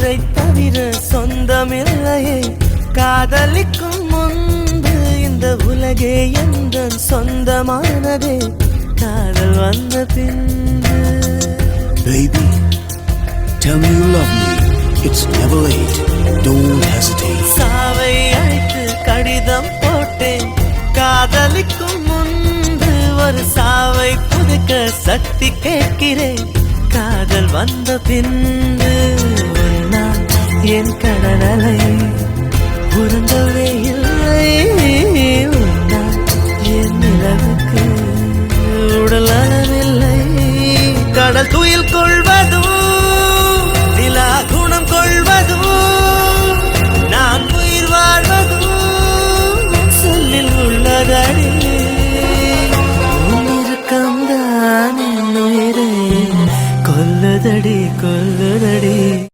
உயிரை தவிர சொந்தமில்லையே காதலிக்கும் முன்பு இந்த உலகே எந்த சொந்தமானதே காதல் வந்த பின்பு. Baby, tell me you love me. It's never late. Don't hesitate. சாவை அழைத்து கடிதம் போட்டேன் காதலிக்கும் முன்பு ஒரு சாவை புதுக்க சக்தி கேட்கிறேன் காதல் வந்த பின்பு. நான் என் கடலை உறங்கவே இல்லை நான் என் நிலவுக்கு உடல் அளவில்லை கடல் துயில் கொள்வதும்